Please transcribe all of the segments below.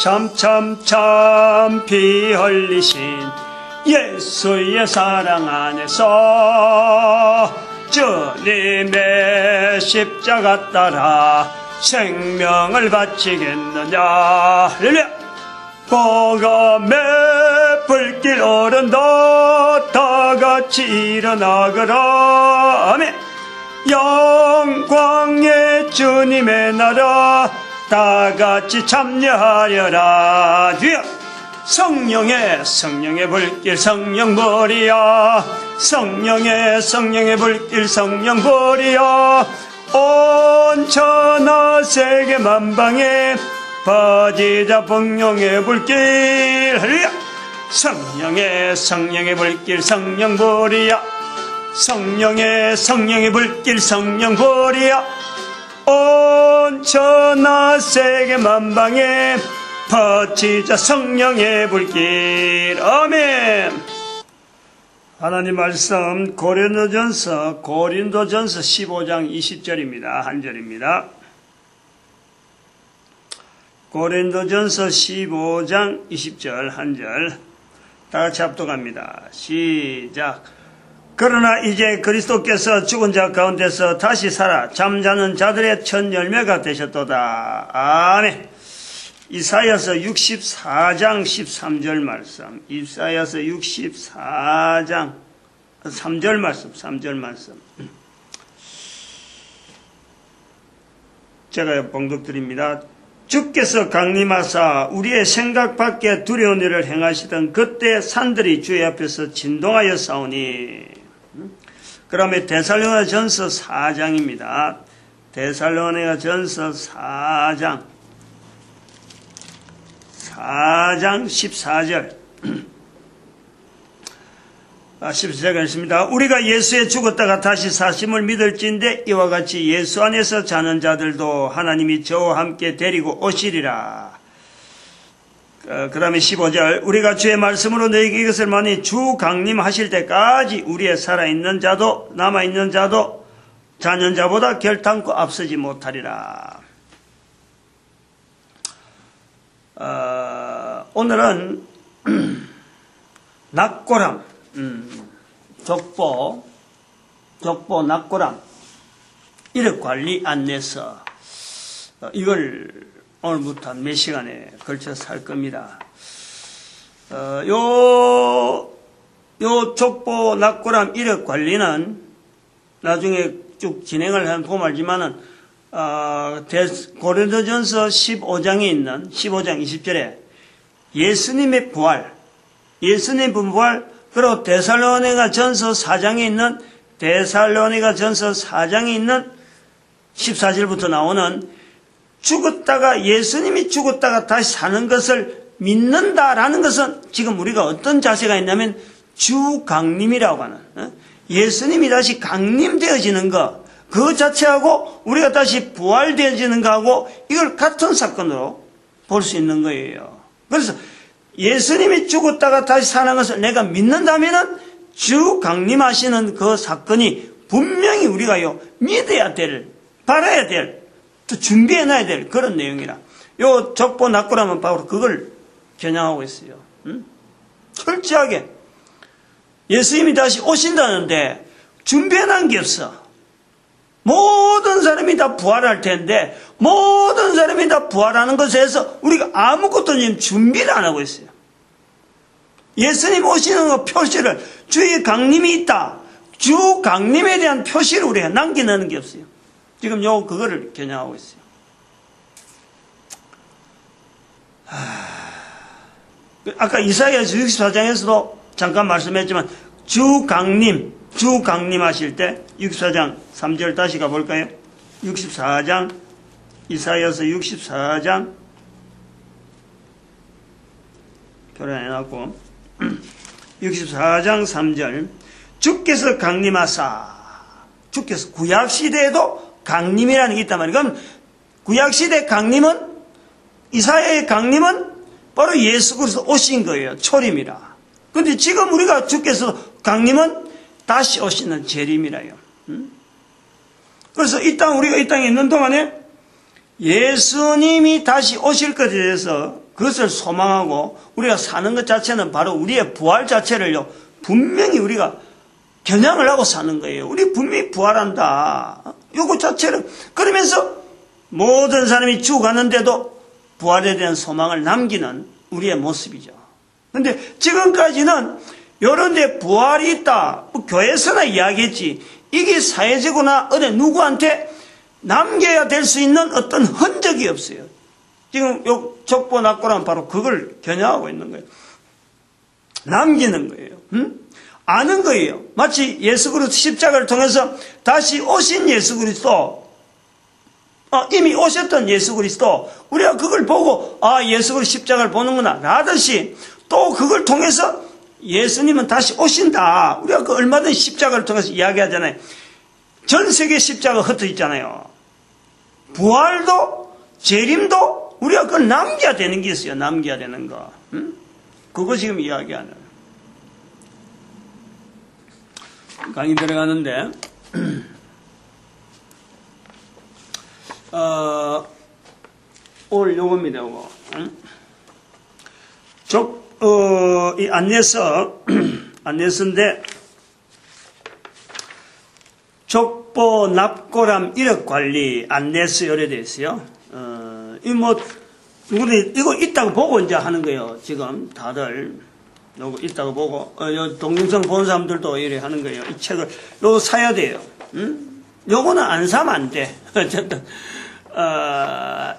참 피 흘리신 예수의 사랑 안에서 주님의 십자가 따라 생명을 바치겠느냐. 할렐루야. 복음의 불길 오른다 다같이 일어나거라. 아멘. 영광의 주님의 나라 다같이 참여하려라. 주여. 성령의 불길 성령불이야. 성령의 불길 성령불이야. 온 천하 세계 만방에 퍼지자 복령의 불길. 할렐루야. 성령의 불길 성령불이야. 성령의 불길 성령불이야. 온 천하 세계 만방에 퍼지자 성령의 불길. 아멘. 하나님 말씀 고린도전서 15장 20절입니다. 한 절입니다. 고린도전서 15장 20절 한 절 다같이 합독합니다. 시작. 그러나 이제 그리스도께서 죽은 자 가운데서 다시 살아 잠자는 자들의 첫 열매가 되셨도다. 아멘. 이사야서 64장 13절 말씀. 이사야서 64장 3절 말씀. 제가 봉독드립니다. 주께서 강림하사 우리의 생각 밖에 두려운 일을 행하시던 그때 산들이 주의 앞에서 진동하여 싸우니. 그 다음에 데살로니가전서 4장입니다. 데살로니가전서 4장 14절 14절 있습니다. 우리가 예수에 죽었다가 다시 사심을 믿을진데 이와 같이 예수 안에서 자는 자들도 하나님이 저와 함께 데리고 오시리라. 그 다음에 15절 우리가 주의 말씀으로 너희에게 이것을 많이 주 강림하실 때까지 우리의 살아있는 자도 남아있는 자도 자는 자보다 결탄코 앞서지 못하리라. 오늘은 낙고람, 족보 낙고람 이력관리 안내서, 이걸 오늘부터 몇 시간에 걸쳐서 할 겁니다. 요 족보 낙고람 이력관리는 나중에 쭉 진행을 보면 알지만은 고린도전서 15장에 있는 15장 20절에 예수님의 부활, 그리고 데살로니가전서 4장에 있는 14절부터 나오는 예수님이 죽었다가 다시 사는 것을 믿는다라는 것은 지금 우리가 어떤 자세가 있냐면 주 강림이라고 하는, 예수님이 다시 강림되어지는 것, 그 자체하고 우리가 다시 부활되어지는 것하고 이걸 같은 사건으로 볼 수 있는 거예요. 그래서 예수님이 죽었다가 다시 사는 것을 내가 믿는다면은 주 강림하시는 그 사건이 분명히 우리가요 믿어야 될, 바라야 될, 또 준비해놔야 될 그런 내용이라. 요 족보 낙고라면 바로 그걸 겨냥하고 있어요. 철저하게 예수님이 다시 오신다는데 준비해놓은 게 없어. 모든 사람이 다 부활할 텐데 모든 사람이 다 부활하는 것에 대해서 우리가 아무것도 지금 준비를 안 하고 있어요. 예수님 오시는 거 표시를, 주의 강림이 있다, 주 강림에 대한 표시를 우리가 남겨놓는 게 없어요. 지금 그거를 겨냥하고 있어요. 아까 이사야서 64장에서도 잠깐 말씀했지만 주 강림하실 때 64장 3절 다시 가볼까요? 64장, 이사야서 64장 교란해놨고 64장 3절 주께서 강림하사, 주께서 구약시대에도 강림이라는 게 있단 말이에요. 그럼 구약시대 강림은, 이사야의 강림은 바로 예수 그리스도 오신 거예요. 초림이라. 근데 지금 우리가 주께서 강림은 다시 오시는 재림이라요. 그래서 우리가 이 땅에 있는 동안에 예수님이 다시 오실 것에 대해서 그것을 소망하고 우리가 사는 것 자체는 바로 우리의 부활 자체를요, 분명히 우리가 겨냥을 하고 사는 거예요. 우리 분명히 부활한다. 요거 자체를, 그러면서 모든 사람이 죽어가는데도 부활에 대한 소망을 남기는 우리의 모습이죠. 근데 지금까지는 요런 데 부활이 있다. 뭐 교회에서나 이야기했지. 이게 사회적으로나 어디 누구한테 남겨야 될 수 있는 어떤 흔적이 없어요. 지금 요 족보 낙고란 바로 그걸 겨냥하고 있는 거예요. 남기는 거예요. 아는 거예요. 마치 예수 그리스도 십자가를 통해서 다시 오신 예수 그리스도, 이미 오셨던 예수 그리스도, 우리가 그걸 보고 예수 그리스도 십자가를 보는구나 라듯이 또 그걸 통해서 예수님은 다시 오신다. 우리가 그 얼마든지 십자가를 통해서 이야기하잖아요. 전 세계 십자가 흩어져 있잖아요. 부활도 재림도 우리가 그걸 남겨야 되는 게 있어요. 남겨야 되는 거. 그거 지금 이야기하는. 강의 들어가는데 오늘 요겁니다. 요거. 이 안내서인데 족보 납고람 이력 관리 안내서 요래 되어 있어요. 이거 있다고 보고 이제 하는 거예요. 지금 다들 요거 있다고 보고 동영상 본 사람들도 이래 하는 거예요. 이 책을 요거 사야 돼요. 요거는 안 사면 안 돼. 어쨌든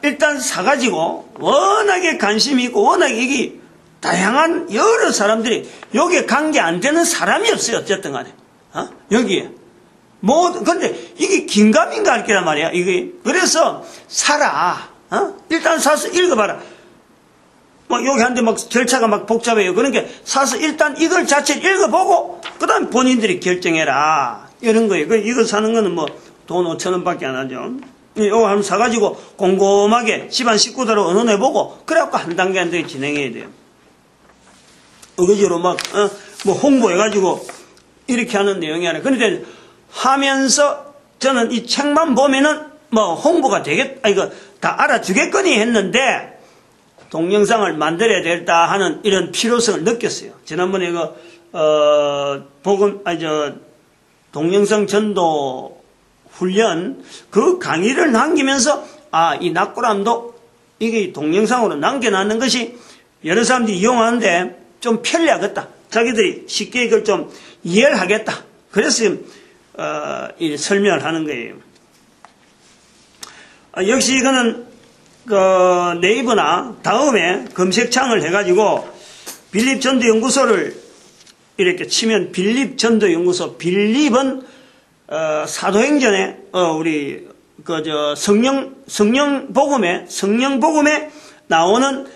일단 사가지고 워낙에 관심이 있고 워낙에 이게 다양한 여러 사람들이 여기에 관계 안 되는 사람이 없어요. 어쨌든 간에 여기에 근데 이게 긴가민가 할 거란 말이야. 이게 그래서 사라. 일단 사서 읽어봐라. 여기 한데 막 절차가 막 복잡해요. 그러니까 사서 일단 이걸 자체를 읽어보고 그다음 본인들이 결정해라. 이런 거예요. 이거 사는 거는 돈 5,000원밖에 안 하죠. 이거 한번 사가지고 곰곰하게 집안 식구들하고 의논해보고 그래갖고 한 단계 한 단계 진행해야 돼요. 어거지로 홍보해가지고 이렇게 하는 내용이 아니라. 그런데 하면서 저는 이 책만 보면은 홍보가 이거 다 알아주겠거니 했는데 동영상을 만들어야 되겠다 하는 이런 필요성을 느꼈어요. 지난번에 동영상 전도 훈련 그 강의를 남기면서 이 낙고람도 이게 동영상으로 남겨놨는 것이 여러 사람들이 이용하는데 좀 편리하겠다. 자기들이 쉽게 이걸 좀 이해를 하겠다. 그래서 이 설명을 하는 거예요. 역시 이거는 네이버나 다음에 검색창을 해가지고 빌립전도연구소를 이렇게 치면 빌립전도연구소, 빌립은 사도행전에 우리 성령복음에 나오는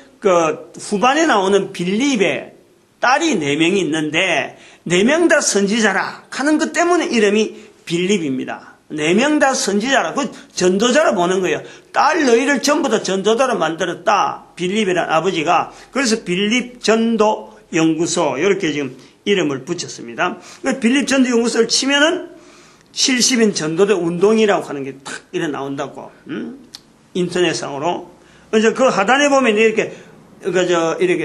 후반에 나오는 빌립의 딸이 4명이 있는데 4명 다 선지자라 하는 것 때문에 이름이 빌립입니다. 4명 다 선지자라, 그 전도자로 보는 거예요. 딸 너희를 전부 다 전도자로 만들었다. 빌립이라는 아버지가. 그래서 빌립전도연구소 이렇게 지금 이름을 붙였습니다. 빌립전도연구소를 치면은 70인 전도대 운동이라고 하는 게 탁 이렇게 나온다고. 인터넷상으로. 이제 그 하단에 보면 이렇게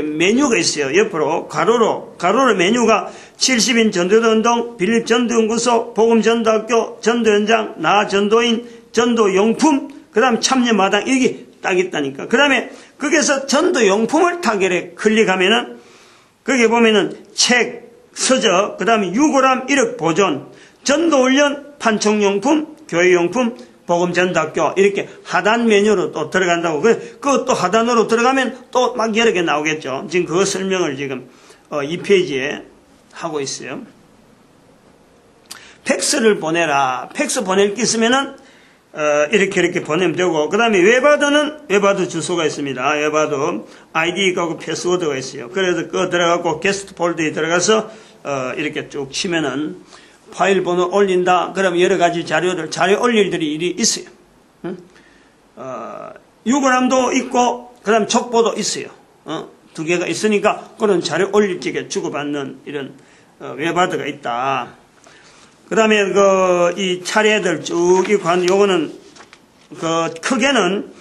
메뉴가 있어요. 옆으로 가로로 메뉴가 70인 전도대 운동, 빌립 전도연구소, 복음전도학교, 전도연장, 나 전도인, 전도용품, 그 다음 참여마당, 이게 딱 있다니까. 그 다음에 거기에서 전도용품을 타결해 클릭하면은 거기에 보면은 책, 서적, 그 다음에 유골함 이력 보존, 전도훈련, 판촉용품, 교회용품, 복음전도학교 이렇게 하단 메뉴로 또 들어간다고. 그것도 하단으로 들어가면 또 막 여러 개 나오겠죠. 지금 그 설명을 지금 이 페이지에 하고 있어요. 팩스를 보내라. 팩스 보낼 게 있으면은 이렇게 보내면 되고, 그 다음에 웹하드 주소가 있습니다. 웹하드 아이디하고 패스워드가 있어요. 그래서 그거 들어가고 게스트 폴더에 들어가서 이렇게 쭉 치면은 파일 번호 올린다. 그러면 여러 가지 자료 올릴 일이 있어요. 유골함도 있고, 그 다음 족보도 있어요. 2개가 있으니까 그런 자료 올릴 적에 주고받는 이런 웹하드가 있다. 그 다음에 이 차례들 쭉 있고, 요거는 크게는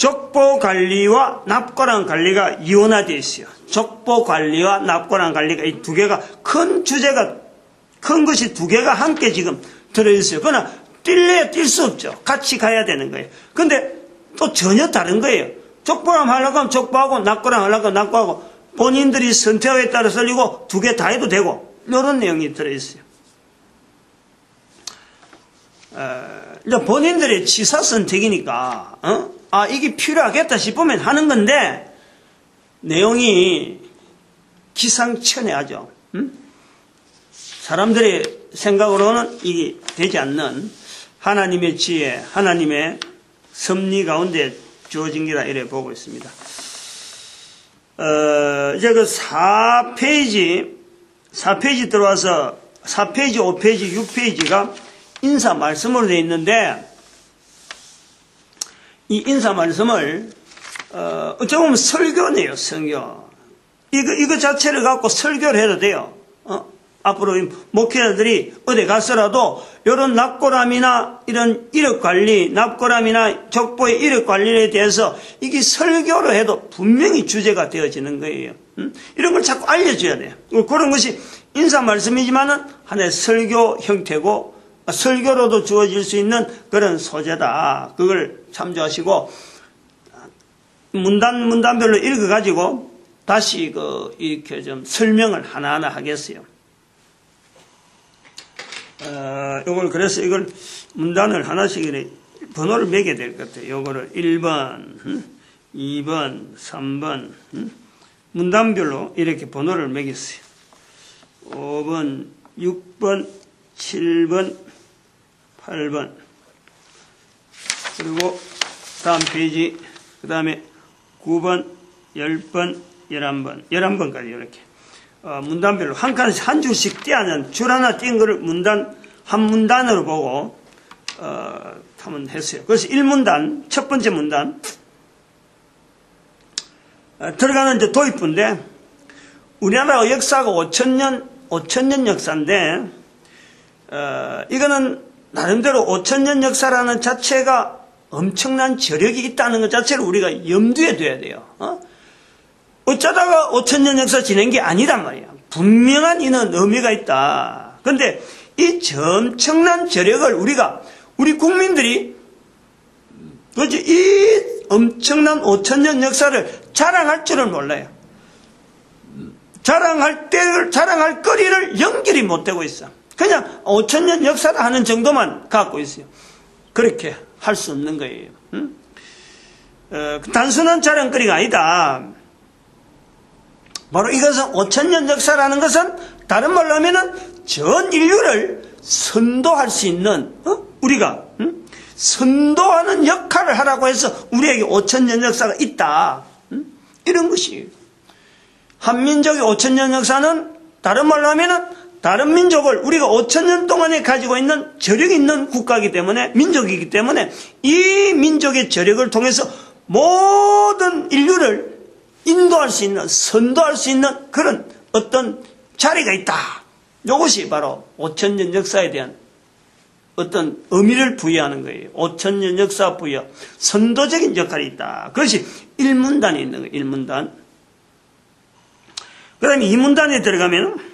족보 관리와 납고란 관리가 이원화되어 있어요. 족보 관리와 납고란 관리가 이 두 개가 큰 주제가, 큰 것이 두 개가 함께 지금 들어있어요. 그러나 뛸래야 뛸 수 없죠. 같이 가야 되는 거예요. 근데 또 전혀 다른 거예요. 족보랑 하려고 하면 족보하고 납고랑 하려고 하면 납고하고 본인들이 선택에 따라 설리고 두 개 다 해도 되고 이런 내용이 들어있어요. 이제 본인들의 취사 선택이니까 이게 필요하겠다 싶으면 하는 건데 내용이 기상천외하죠. 사람들의 생각으로는 이게 되지 않는 하나님의 지혜, 하나님의 섭리 가운데 주어진 기라 이래 보고 있습니다. 이제 그 4페이지 들어와서 4페이지, 5페이지, 6페이지가 인사 말씀으로 되어 있는데 이 인사 말씀을 어떻게 보면 설교네요. 설교. 이거 자체를 갖고 설교를 해도 돼요. 앞으로 목회자들이 어디 가서라도 이런 납고람이나 이런 이력관리, 납고람이나 족보의 이력관리에 대해서 이게 설교로 해도 분명히 주제가 되어지는 거예요. 이런 걸 자꾸 알려줘야 돼요. 그런 것이 인사 말씀이지만은 하나의 설교 형태고 설교로도 주어질 수 있는 그런 소재다. 그걸 참조하시고 문단별로 읽어가지고 다시 이렇게 좀 설명을 하나하나 하겠어요. 그래서 이걸 문단을 하나씩 번호를 매게 될 것 같아요. 요거를 1번, 2번, 3번, 문단별로 이렇게 번호를 매겼어요. 5번, 6번, 7번, 8번. 그리고 다음 페이지, 그 다음에 9번, 10번, 11번, 11번까지 이렇게. 문단별로 한 줄씩 떼어는 줄 하나 띈 거를 한 문단으로 보고, 하면 했어요. 그래서 1문단, 첫 번째 문단, 들어가는 이제 도입부인데, 우리나라 역사가 5천년 역사인데, 이거는 나름대로 5천년 역사라는 자체가 엄청난 저력이 있다는 것 자체를 우리가 염두에 둬야 돼요. 어쩌다가 5천년 역사 지낸 게 아니란 말이야. 분명한 이는 의미가 있다. 그런데 이 엄청난 저력을 우리 국민들이 이 엄청난 5천년 역사를 자랑할 줄을 몰라요. 자랑할 거리를 연결이 못 되고 있어. 그냥 5천년 역사를 하는 정도만 갖고 있어요. 그렇게 할 수 없는 거예요. 단순한 자랑거리가 아니다. 바로 이것은 5천년 역사라는 것은 다른 말로 하면은 전 인류를 선도할 수 있는 우리가 선도하는 역할을 하라고 해서 우리에게 5천년 역사가 있다. 이런 것이에요. 한민족의 5천년 역사는 다른 말로 하면은 다른 민족을 우리가 5천년 동안에 가지고 있는 저력이 있는 국가이기 때문에 민족이기 때문에 이 민족의 저력을 통해서 모든 인류를 인도할 수 있는 선도할 수 있는 그런 어떤 자리가 있다. 이것이 바로 5천년 역사에 대한 어떤 의미를 부여하는 거예요. 5천년 역사 부여 선도적인 역할이 있다. 그것이 1문단에 있는 거예요. 1문단. 그 다음에 2문단에 들어가면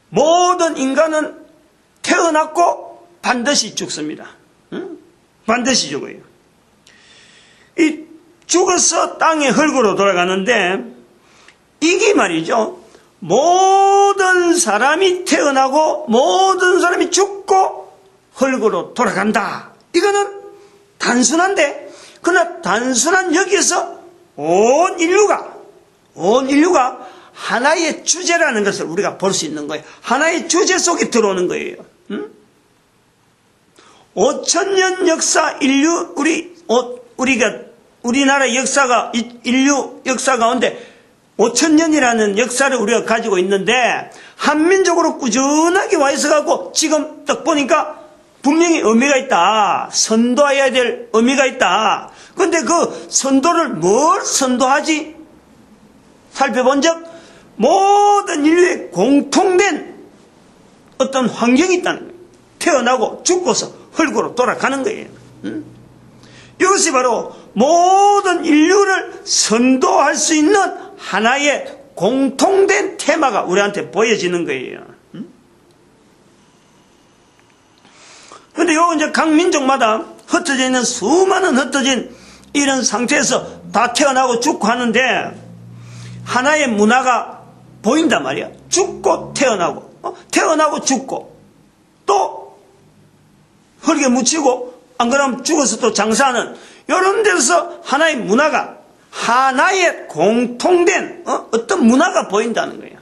모든 인간은 태어났고 반드시 죽습니다. 반드시 죽어요. 이 죽어서 땅의 흙으로 돌아가는데 이게 말이죠. 모든 사람이 태어나고 모든 사람이 죽고 흙으로 돌아간다. 이거는 단순한데 그러나 단순한 여기에서 온 인류가 하나의 주제라는 것을 우리가 볼 수 있는 거예요. 하나의 주제 속에 들어오는 거예요. 5천년 역사 인류 우리나라 역사가 인류 역사 가운데 5천년이라는 역사를 우리가 가지고 있는데 한민족으로 꾸준하게 와 있어갖고 지금 딱 보니까 분명히 의미가 있다. 선도해야 될 의미가 있다. 그런데 그 선도를 뭘 선도하지? 살펴본 적 모든 인류의 공통된 어떤 환경이 있다는 거예요. 태어나고 죽고서 흙으로 돌아가는 거예요. 이것이 바로 모든 인류를 선도할 수 있는 하나의 공통된 테마가 우리한테 보여지는 거예요. 근데 요 이제 각 민족마다 흩어져 있는 수많은 흩어진 이런 상태에서 다 태어나고 죽고 하는데 하나의 문화가 보인단 말이야. 죽고 태어나고, 태어나고 죽고, 또 흙에 묻히고, 안 그러면 죽어서 또 장사하는 이런 데서 하나의 문화가, 하나의 공통된 어떤 문화가 보인다는 거예요.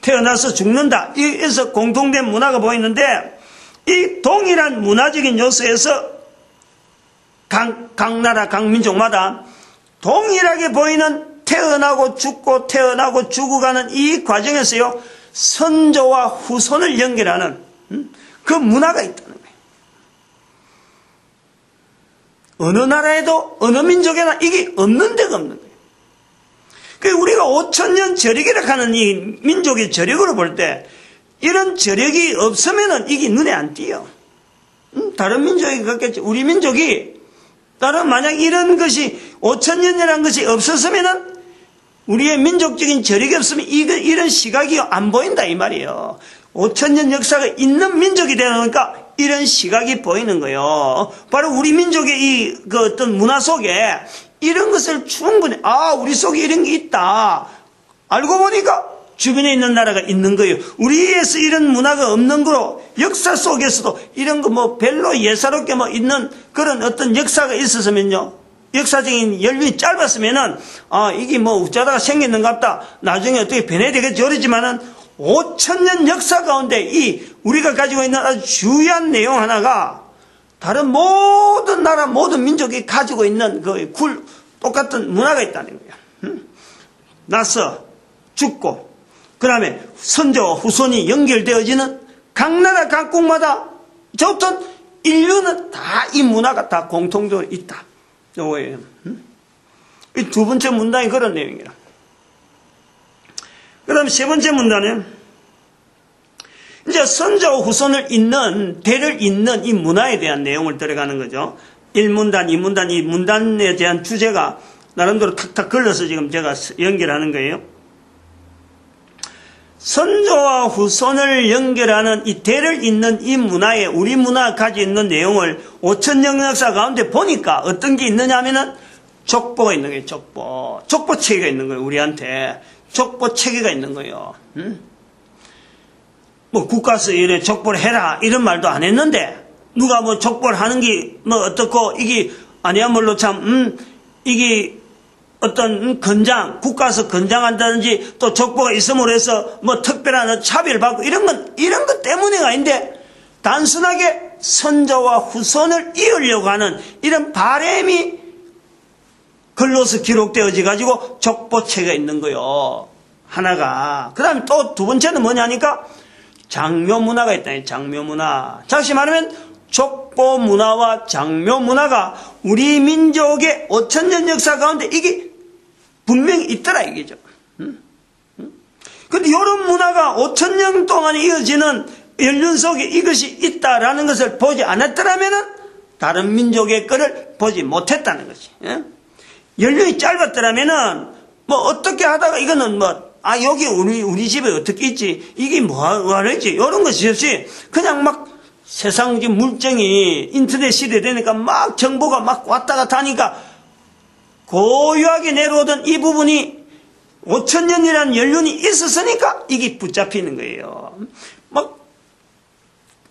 태어나서 죽는다. 이에서 공통된 문화가 보이는데 이 동일한 문화적인 요소에서 각 나라, 각 민족마다 동일하게 보이는 태어나고 죽고 태어나고 죽어가는 이 과정에서요, 선조와 후손을 연결하는 그 문화가 있다는 거예요. 어느 나라에도 어느 민족에나 이게 없는 데가 없는 거예요. 그 우리가 5천년 절익이라 하는 이 민족의 절익으로 볼 때 이런 절익이 없으면은 이게 눈에 안 띄어. 다른 민족이 그렇겠죠. 우리 민족이 다른 만약 이런 것이 5천년이라는 것이 없었으면은 우리의 민족적인 절익이 없으면 이런 시각이 안 보인다 이 말이에요. 5천년 역사가 있는 민족이 되니까 이런 시각이 보이는 거예요. 바로 우리 민족의 그 어떤 문화 속에 이런 것을 충분히 우리 속에 이런 게 있다. 알고 보니까 주변에 있는 나라가 있는 거예요. 우리에서 이런 문화가 없는 거로 역사 속에서도 이런 거 별로 예사롭게 있는 그런 어떤 역사가 있었으면요. 역사적인 연륜이 짧았으면은 이게 어쩌다가 생겼는가 보다. 나중에 어떻게 변해야 되겠죠. 그러지만은 5천년 역사 가운데 우리가 가지고 있는 아주 중요한 내용 하나가 다른 모든 나라 모든 민족이 가지고 있는 똑같은 문화가 있다는 거예요. 나서 죽고 그 다음에 선조와 후손이 연결되어지는 각 나라 각국마다 어떤 인류는 다 이 문화가 다 공통적으로 있다. 요거예요. 이 두 번째 문단이 그런 내용이라. 그 다음에 세 번째 문단은 이제 선조와 후손을 잇는 대를 잇는 이 문화에 대한 내용을 들어가는 거죠. 1문단, 2문단, 이 문단에 대한 주제가 나름대로 탁탁 걸려서 지금 제가 연결하는 거예요. 선조와 후손을 연결하는 이 대를 잇는 이 문화에 우리 문화가 가지고 있는 내용을 5천년 역사 가운데 보니까 어떤 게 있느냐 하면은 족보가 있는 거예요. 족보 체계가 있는 거예요. 우리한테 족보 체계가 있는 거예요. 국가에서 이래 족보를 해라 이런 말도 안 했는데 누가 족보를 하는 게 어떻고 이게 아니야말로 참 이게 어떤 국가에서 건장한다든지 또 족보가 있음으로 해서 특별한 차별받고 이런 것 때문에가 아닌데 단순하게 선조와 후손을 이으려고 하는 이런 바람이 글로서 기록되어져 가지고 족보체가 있는 거요. 하나가. 그 다음에 또 두 번째는 뭐냐니까 장묘 문화가 있다. 장묘 문화. 다시 말하면 족보 문화와 장묘 문화가 우리 민족의 5천년 역사 가운데 이게 분명히 있더라 이게죠. 근데 이런 문화가 5천년 동안 이어지는 연륜 속에 이것이 있다라는 것을 보지 않았더라면은 다른 민족의 거를 보지 못했다는 거지. 연륜이 짧았더라면은 어떻게 하다가 이거는 여기 우리 집에 어떻게 있지? 이게 뭐하랬지? 이런 것이 없이 그냥 세상 물정이 인터넷 시대 되니까 정보가 왔다 갔다 하니까 고유하게 내려오던 이 부분이 5천년이라는 연륜이 있었으니까 이게 붙잡히는 거예요.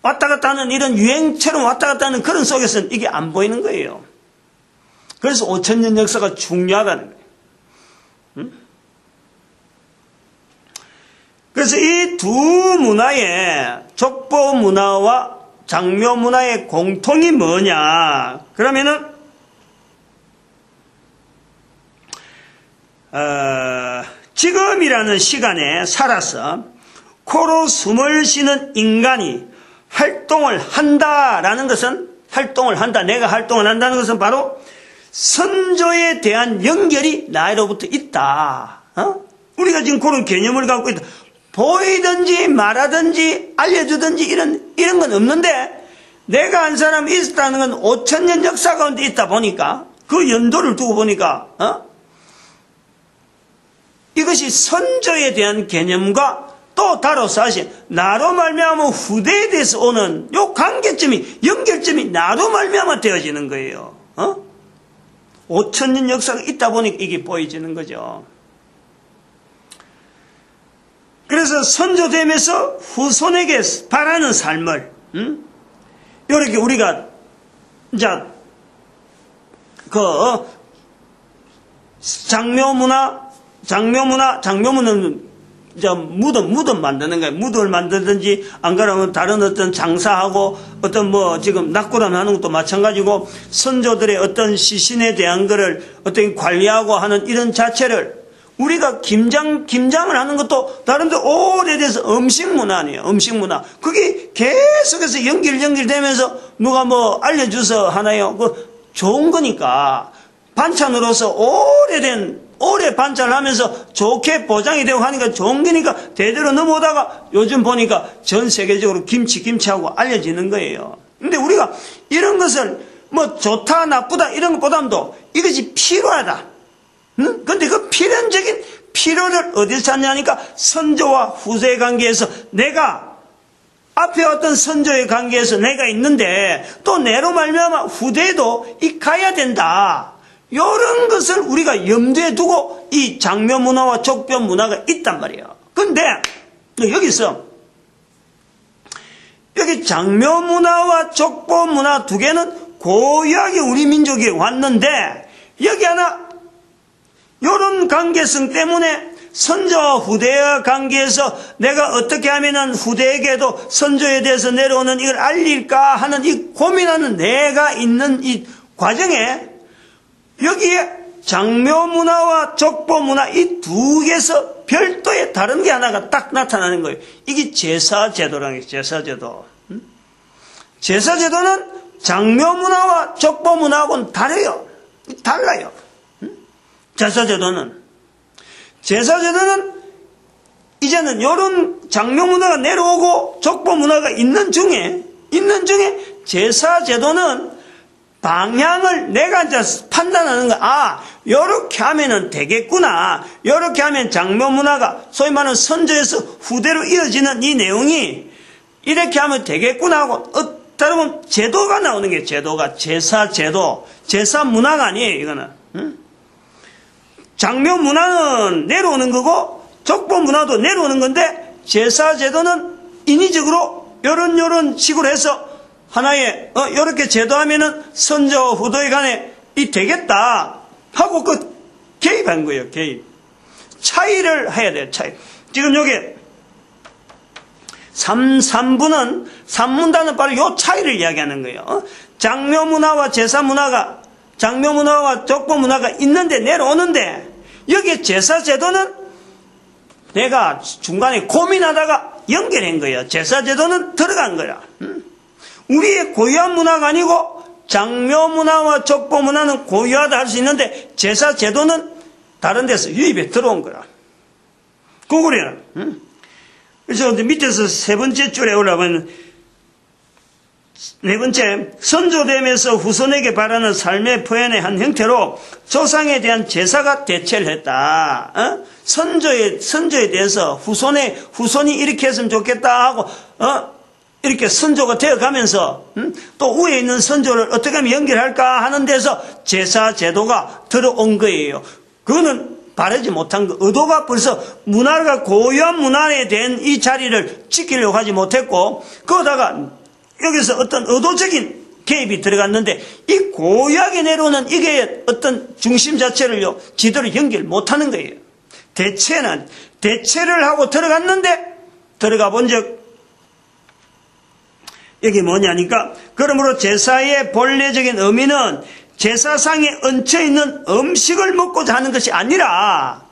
왔다 갔다 하는 이런 유행처럼 왔다 갔다 하는 그런 속에서는 이게 안 보이는 거예요. 그래서 5천년 역사가 중요하다는 거예요. 그래서 이 두 문화의 족보 문화와 장묘 문화의 공통이 뭐냐? 그러면은 지금이라는 시간에 살아서 코로 숨을 쉬는 인간이 활동을 한다라는 것은 내가 활동을 한다는 것은 바로 선조에 대한 연결이 나로부터 있다. 우리가 지금 그런 개념을 갖고 있다. 보이든지 말하든지 알려주든지 이런 건 없는데 내가 한 사람이 있었다는 건 5,000년 역사 가운데 있다 보니까 그 연도를 두고 보니까 이것이 선조에 대한 개념과 또 다로서 하신 나로 말미암아 후대에 대해서 오는 요 관계점이 연결점이 나로 말미암아 되어지는 거예요. 5,000년 역사가 있다 보니까 이게 보여지는 거죠. 그래서 선조되면서 후손에게 바라는 삶을 이렇게 우리가 이제 장묘문은 이제 무덤 만드는 거예요. 무덤을 만들든지 안 그러면 다른 어떤 장사하고 어떤 지금 낙고람 하는 것도 마찬가지고 선조들의 어떤 시신에 대한 거를 어떤 관리하고 하는 이런 자체를 우리가 김장을 하는 것도 나름대로 오래돼서 음식문화 아니에요. 음식문화. 그게 계속해서 연결되면서 누가 알려줘서 하나요? 좋은 거니까 반찬으로서 오래 반찬을 하면서 좋게 보장이 되고 하니까 좋은 거니까 대대로 넘어오다가 요즘 보니까 전 세계적으로 김치하고 알려지는 거예요. 근데 우리가 이런 것을 좋다 나쁘다 이런 것보다도 이것이 필요하다. 근데 그 필연적인 필요를 어디서 찾냐니까 선조와 후세의 관계에서 내가 앞에 어떤 선조의 관계에서 내가 있는데 또 내로 말미암아 후대에도 가야 된다. 이런 것을 우리가 염두에 두고 이 장묘 문화와 족보 문화가 있단 말이에요. 근데 여기서 여기 장묘 문화와 족보 문화 두 개는 고유하게 우리 민족에 왔는데 여기 하나 이런 관계성 때문에 선조와 후대의 관계에서 내가 어떻게 하면 후대에게도 선조에 대해서 내려오는 이걸 알릴까 하는 이 고민하는 내가 있는 이 과정에 여기에 장묘 문화와 족보 문화 이 두 개에서 별도의 다른 게 하나가 딱 나타나는 거예요. 이게 제사제도라는 게 제사제도. 제사제도는 장묘 문화와 족보 문화하고는 달라요. 제사제도는 이제는 이런 장묘 문화가 내려오고 족보 문화가 있는 중에 제사제도는 방향을 내가 이제 판단하는 거, 요렇게 하면은 되겠구나. 요렇게 하면 장묘 문화가 소위 말하는 선조에서 후대로 이어지는 이 내용이 이렇게 하면 되겠구나 하고, 따르면 제도가 나오는 게 제도가, 제사제도, 제사 문화가 아니에요, 이거는. 장묘 문화는 내려오는 거고, 족보 문화도 내려오는 건데, 제사제도는 인위적으로 요런 식으로 해서 하나의 이렇게 제도하면은 선조 후대에 간에 되겠다 하고 개입한 거예요. 개입. 차이를 해야 돼요. 차이. 지금 여기 3부는 산문단은 바로 요 차이를 이야기하는 거예요. 장묘 문화와 제사 문화가 장묘 문화와 족보 문화가 있는데 내려오는데 여기 제사 제도는 내가 중간에 고민하다가 연결한 거예요. 제사 제도는 들어간 거야. 우리의 고유한 문화가 아니고 장묘 문화와 족보 문화는 고유하다 할 수 있는데 제사 제도는 다른 데서 유입에 들어온 거야. 그거래요. 그래서 밑에서 세 번째 줄에 올라가면 네 번째, 선조되면서 후손에게 바라는 삶의 표현의 한 형태로 조상에 대한 제사가 대체를 했다. 선조에 대해서 후손이 이렇게 했으면 좋겠다 하고 이렇게 선조가 되어가면서 또 위에 있는 선조를 어떻게 하면 연결할까 하는 데서 제사 제도가 들어온 거예요. 그거는 바르지 못한 거. 의도가 벌써 문화가 고유한 문화에 대한 이 자리를 지키려고 하지 못했고 거기다가 여기서 어떤 의도적인 개입이 들어갔는데 이 고유하게 내려오는 이게 어떤 중심 자체를요 지대로 연결 못하는 거예요. 대체를 하고 들어갔는데 들어가 본적 이게 뭐냐니까 그러므로 제사의 본래적인 의미는 제사상에 얹혀있는 음식을 먹고자 하는 것이 아니라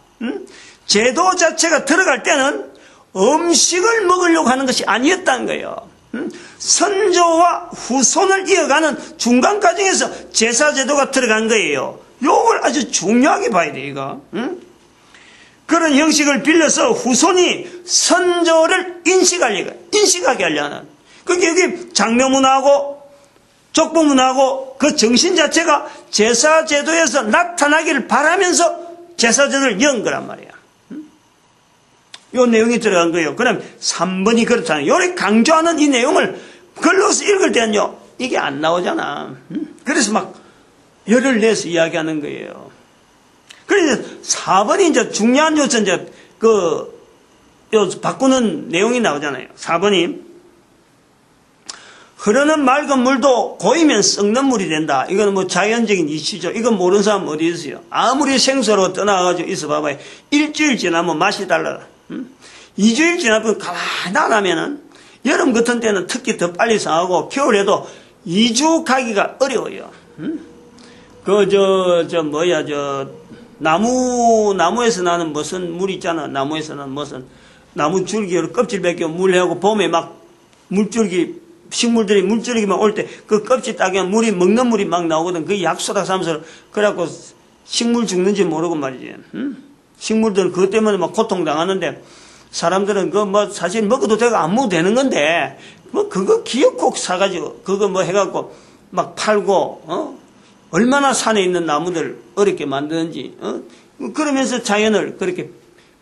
제도 자체가 들어갈 때는 음식을 먹으려고 하는 것이 아니었다는 거예요. 선조와 후손을 이어가는 중간 과정에서 제사 제도가 들어간 거예요. 요걸 아주 중요하게 봐야 돼요, 이거. 그런 형식을 빌려서 후손이 선조를 인식하게 하려는. 그게 여기 장묘문화하고 족보문하고 그 정신 자체가 제사제도에서 나타나기를 바라면서 제사제도를 연 거란 말이야. 요 내용이 들어간 거예요. 그럼 3번이 그렇잖아요. 요래 강조하는 이 내용을 글로서 읽을 때는요, 이게 안 나오잖아. 그래서 막 열을 내서 이야기하는 거예요. 그래서 4번이 이제 중요한 요소, 이제 바꾸는 내용이 나오잖아요. 4번이 흐르는 맑은 물도 고이면 썩는 물이 된다. 이건 뭐 자연적인 이치죠. 이건 모르는 사람 어디 있어요? 아무리 생수로 떠나가지고 있어 봐봐요. 일주일 지나면 맛이 달라요. 2주일 지나면 가만히 안 하면은 여름 같은 때는 특히 더 빨리 상하고 겨울에도 2주 가기가 어려워요. 나무에서 나는 무슨 물 있잖아. 나무에서는 무슨 나무 줄기로 껍질 벗겨 물하고 봄에 막 물줄기 식물들이 물줄기만 올 때 그 껍질 따기면 물이 먹는 물이 막 나오거든. 그 약소다 삼서 그래갖고 식물 죽는지 모르고 말이지. 식물들은 그것 때문에 막 고통당하는데 사람들은 사실 먹어도 되고 안 먹어도 되는 건데 그거 기어콕 사가지고 그거 해갖고 막 팔고 얼마나 산에 있는 나무들 어렵게 만드는지 그러면서 자연을 그렇게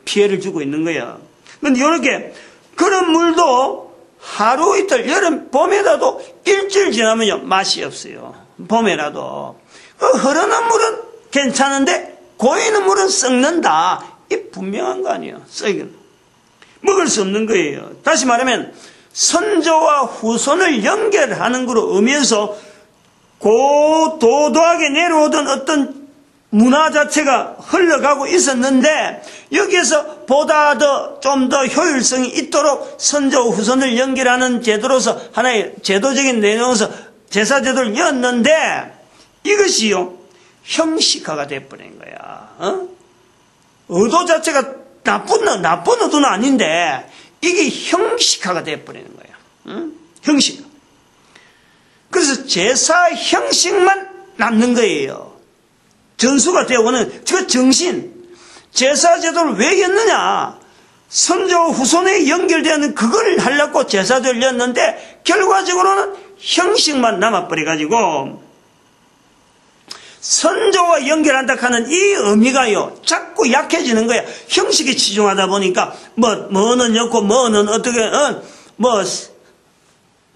피해를 주고 있는 거야. 근데 이렇게 그런 물도 하루 이틀 봄에라도 일주일 지나면요 맛이 없어요. 봄에라도 흐르는 물은 괜찮은데 고이는 물은 썩는다. 이 분명한 거 아니에요. 썩은 먹을 수 없는 거예요. 다시 말하면 선조와 후손을 연결하는 거로 의미해서 고도도하게 내려오던 어떤 문화 자체가 흘러가고 있었는데 여기에서 보다 좀 더 효율성이 있도록 선조 후손을 연결하는 제도로서 하나의 제도적인 내용에서 제사제도를 였는데 이것이요 형식화가 돼버린 거야. 의도 자체가 나쁜 의도는 아닌데 이게 형식화가 돼버리는 거야. 형식. 그래서 제사 형식만 남는 거예요. 전수가 되어오는 그 정신, 제사제도를 왜 였느냐? 선조 후손에 연결되는 그걸 하려고 제사제도를 였는데 결과적으로는 형식만 남아버려가지고 선조와 연결한다 하는 이 의미가요 자꾸 약해지는 거야. 형식에 치중하다 보니까 뭐는 넣고 뭐는 어떻게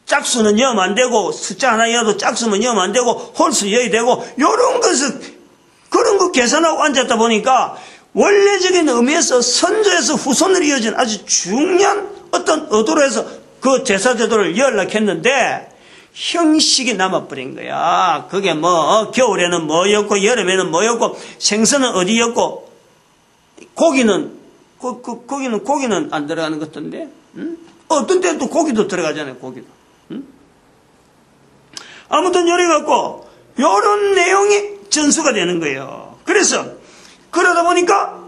짝수는 여면 안 되고 숫자 하나 여도 짝수면 여면 안 되고 홀수 여야 되고 요런 것을 그런 거 계산하고 앉았다 보니까 원래적인 의미에서 선조에서 후손으로 이어진 아주 중요한 어떤 의도로 해서 그 제사제도를 연락했는데 형식이 남아버린 거야. 그게 겨울에는 뭐였고 여름에는 뭐였고 생선은 어디였고 고기는 안 들어가는 것 같던데 어떤 때는 또 고기도 들어가잖아요. 고기도. 아무튼 요래 갖고 요런 내용이 전수가 되는 거예요. 그래서 그러다 보니까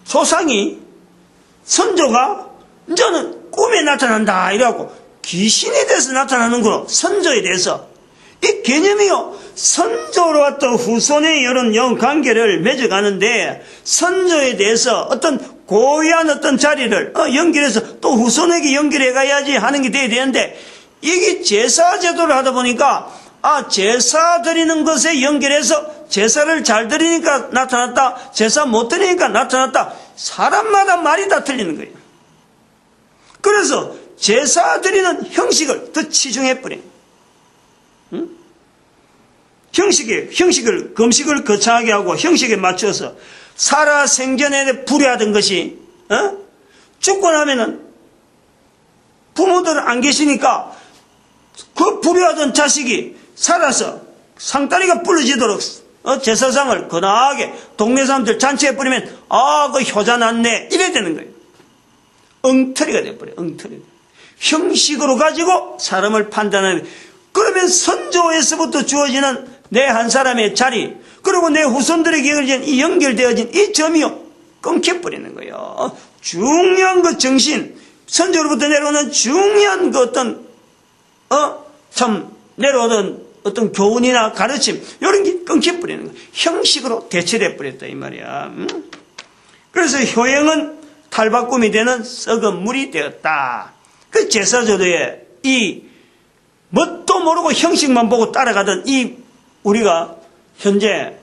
조상이 선조가 이제는 꿈에 나타난다 이래갖고 귀신에 대해서 나타나는 거로 선조에 대해서 이 개념이요 선조로부터 후손의 이런 영 관계를 맺어가는데 선조에 대해서 어떤 고유한 어떤 자리를 연결해서 또 후손에게 연결해 가야지 하는 게 돼야 되는데 이게 제사 제도를 하다 보니까 제사 드리는 것에 연결해서 제사를 잘 드리니까 나타났다. 제사 못 드리니까 나타났다. 사람마다 말이 다 틀리는 거예요. 그래서 제사 드리는 형식을 더 치중해버린. 형식을, 금식을 거창하게 하고 형식에 맞춰서 살아 생전에 불효하던 것이, 죽고 나면은 부모들은 안 계시니까 그 불효하던 자식이 살아서 상다리가 부러지도록 제사상을 거나하게 동네 사람들 잔치해 버리면 그 효자 났네 이래 되는 거예요. 엉터리가 돼버려요. 엉터리. 형식으로 가지고 사람을 판단하는. 그러면 선조에서부터 주어지는 내 한 사람의 자리 그리고 내 후손들에게 연결되어진 이 점이요 끊겨버리는 거예요. 중요한 그 정신 선조로부터 내려오는 중요한 그 어떤 참 내려오던 어떤 교훈이나 가르침 이런 게 끊겨버리는 거예요. 형식으로 대체돼 버렸다 이 말이야. 그래서 효행은 탈바꿈이 되는 썩은 물이 되었다. 그 제사제도의 이 뭣도 모르고 형식만 보고 따라가던 우리가 현재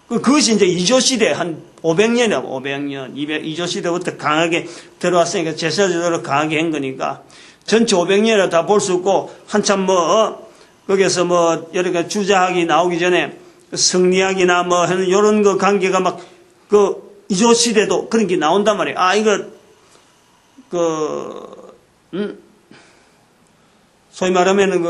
그것이 이제 이조시대 한 500년이라고 500년 2조시대부터 강하게 들어왔으니까 제사제도를 강하게 한 거니까 전체 500년을 다 볼 수 없고 한참 거기서 여러 가지 주자학이 나오기 전에 성리학이나 하는 이런 거 관계가 막 이조시대도 그런 게 나온단 말이에요. 소위 말하면은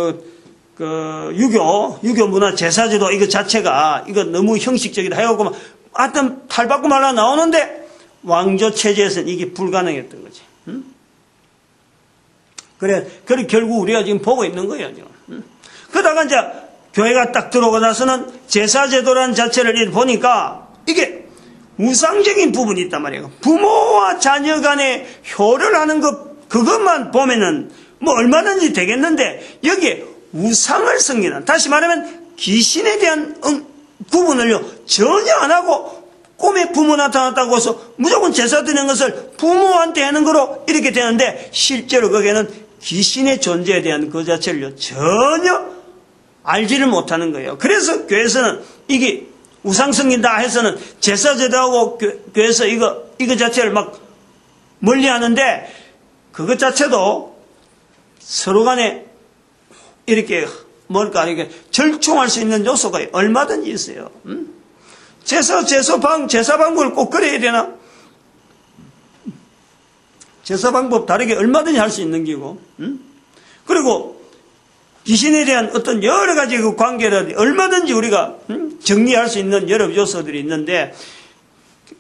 유교 문화 제사제도 이거 자체가 이거 너무 형식적이다 해갖고 하여튼 탈바꿈 말라 나오는데 왕조 체제에서는 이게 불가능했던 거지. 그래 결국 우리가 지금 보고 있는 거예요, 지금. 그러다가 이제 교회가 딱 들어오고 나서는 제사제도라는 자체를 보니까 이게 우상적인 부분이 있단 말이에요. 부모와 자녀 간의 효를 하는 그것만 보면은 얼마든지 되겠는데 여기에 우상을 섬기는, 다시 말하면 귀신에 대한 부분을요 전혀 안 하고 꿈에 부모 나타났다고 해서 무조건 제사 드리는 것을 부모한테 하는 거로 이렇게 되는데 실제로 거기에는 귀신의 존재에 대한 그 자체를요 전혀 알지를 못하는 거예요. 그래서 교회에서는 이게 우상 섬긴다 해서는 제사제도하고 교회에서 이거 자체를 막 멀리 하는데 그것 자체도 서로 간에 이렇게 이렇게 절충할 수 있는 요소가 얼마든지 있어요. 제사 방법을 꼭 그래야 되나? 제사 방법 다르게 얼마든지 할 수 있는 기고, 그리고 귀신에 대한 어떤 여러 가지 그 관계를 얼마든지 우리가 정리할 수 있는 여러 요소들이 있는데,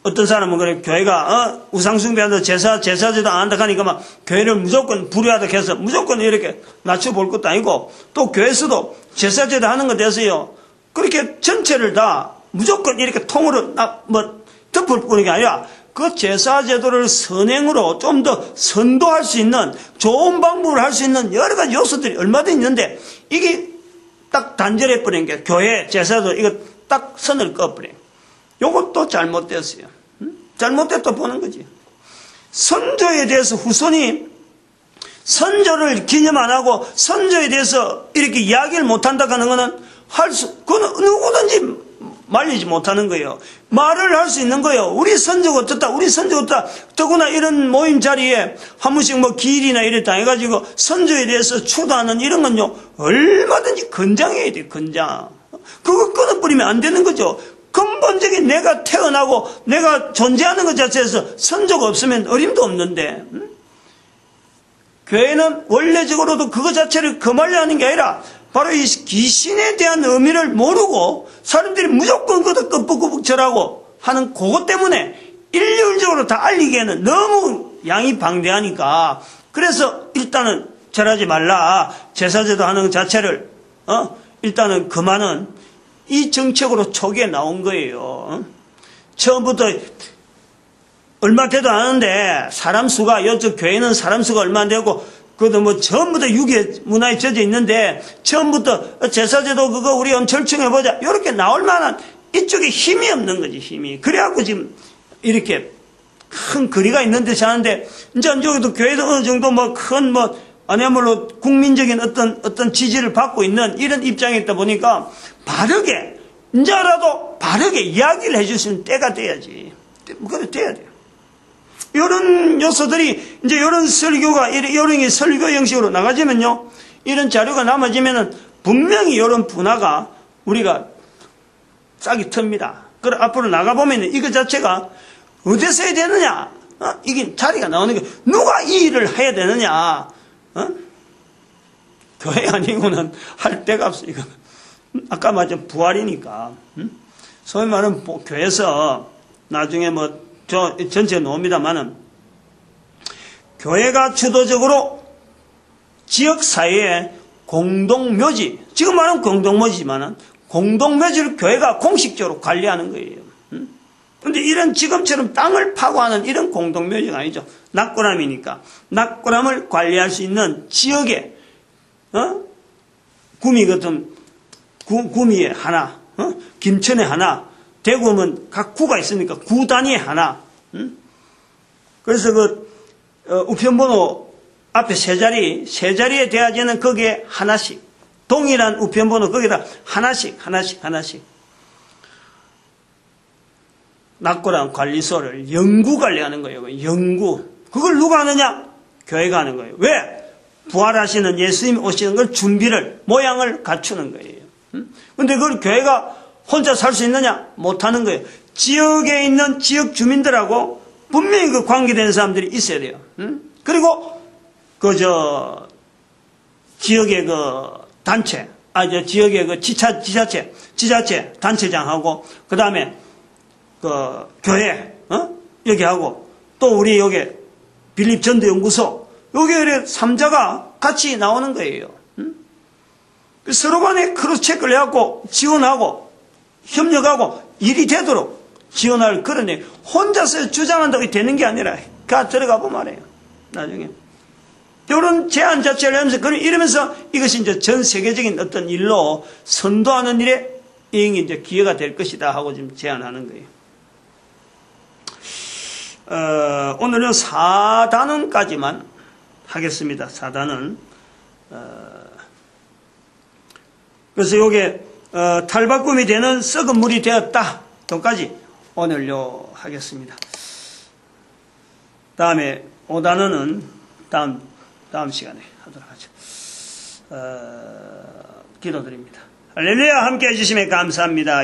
어떤 사람은 그래, 교회가 우상숭배한다, 제사제도 안 한다 하니까 막 교회를 무조건 불효하다 해서 무조건 이렇게 낮춰볼 것도 아니고, 또 교회에서도 제사제도 하는 것 대해서요 그렇게 전체를 다 무조건 이렇게 통으로 덮을 뿐이 아니라 그 제사제도를 선행으로 좀 더 선도할 수 있는 좋은 방법을 할 수 있는 여러 가지 요소들이 얼마든지 있는데, 이게 딱 단절해버린 게 교회 제사도 이거 딱 선을 꺼버린 요것도 잘못됐어요. 잘못됐다 보는 거지. 선조에 대해서 후손이 선조를 기념 안 하고 선조에 대해서 이렇게 이야기를 못 한다고 하는 거는 그거는 누구든지 말리지 못하는 거예요. 말을 할 수 있는 거예요. 우리 선조가 어떻다, 더구나 이런 모임 자리에 한 번씩 기일이나 이랬다 해가지고 선조에 대해서 추도하는 이런 건요, 얼마든지 건장해야 돼, 건장. 그거 끊어버리면 안 되는 거죠. 근본적인 내가 태어나고 내가 존재하는 것 자체에서 선조가 없으면 어림도 없는데, 교회는 원래적으로도 그것 자체를 금하려 하는 게 아니라 바로 이 귀신에 대한 의미를 모르고 사람들이 무조건 그것도 끄북끄북 절하고 하는 그것 때문에 일률적으로 다 알리기에는 너무 양이 방대하니까, 그래서 일단은 절하지 말라, 제사제도 하는 것 자체를 일단은 금하는 이 정책으로 초기에 나온 거예요. 처음부터 얼마 되도 않았는데 사람 수가, 이쪽 교회는 사람 수가 얼마 안 되고 그것도 전부 다 유교 문화에 젖어 있는데 처음부터 제사제도 그거 우리 절충해보자 이렇게 나올 만한 이쪽에 힘이 없는 거지, 힘이. 그래갖고 지금 이렇게 큰 거리가 있는 듯이 하는데, 이제 여기도 교회도 어느 정도 아니야말로 국민적인 어떤 지지를 받고 있는 이런 입장에 있다 보니까 바르게, 이제라도 바르게 이야기를 해줄 수 있는 때가 돼야지. 그래, 돼야 돼요. 이런 요소들이, 이제 이런 설교가, 이런 설교 형식으로 나가지면요, 이런 자료가 남아지면은 분명히 이런 분화가 우리가 싹이 틉니다. 그래, 앞으로 나가보면 이거 자체가 어디서 해야 되느냐? 이게 자리가 나오는 게, 누가 이 일을 해야 되느냐? 교회 아니고는 할 데가 없어, 이거. 아까 말한 부활이니까. 소위 말하면 교회에서 나중에 전체 놓습니다만은, 교회가 주도적으로 지역사회의 공동묘지, 지금 말하면 공동묘지지만은, 공동묘지를 교회가 공식적으로 관리하는 거예요. 근데 이런 지금처럼 땅을 파고 하는 이런 공동묘지가 아니죠. 낙고람이니까. 낙고람을 관리할 수 있는 지역에, 구미 같은, 구미에 하나, 김천에 하나, 대구면 각 구가 있으니까 구 단위에 하나, 그래서 우편번호 앞에 세 자리에 대야지는 거기에 하나씩, 동일한 우편번호 거기다 하나씩 낙고랑 관리소를 영구 관리하는 거예요. 영구. 그걸 누가 하느냐? 교회가 하는 거예요. 왜? 부활하시는 예수님이 오시는 걸 준비를, 모양을 갖추는 거예요. 근데 그걸 교회가 혼자 살 수 있느냐? 못하는 거예요. 지역에 있는 지역 주민들하고 분명히 그 관계되는 사람들이 있어야 돼요. 그리고 지역의 단체, 지역의 지자체 단체장하고 그 다음에 교회, 여기 하고 또 우리 여기 빌립 전도연구소 여기 3자가 같이 나오는 거예요. 서로 간에 크로스 체크를 해갖고 지원하고 협력하고 일이 되도록 지원할 그런 애 혼자서 주장한다고 되는 게 아니라 들어가 보면 말이에요. 나중에 이런 제안 자체를 하면서 이러면서 이것이 이제 전 세계적인 어떤 일로 선도하는 일에 이제 기회가 될 것이다 하고 지금 제안하는 거예요. 오늘은 4단원까지만 하겠습니다. 4단원. 그래서 요게 탈바꿈이 되는 썩은 물이 되었다. 여기까지 오늘요 하겠습니다. 다음에 5단원은 다음 시간에 하도록 하죠. 기도드립니다. 할렐루야. 함께 해주시면 감사합니다.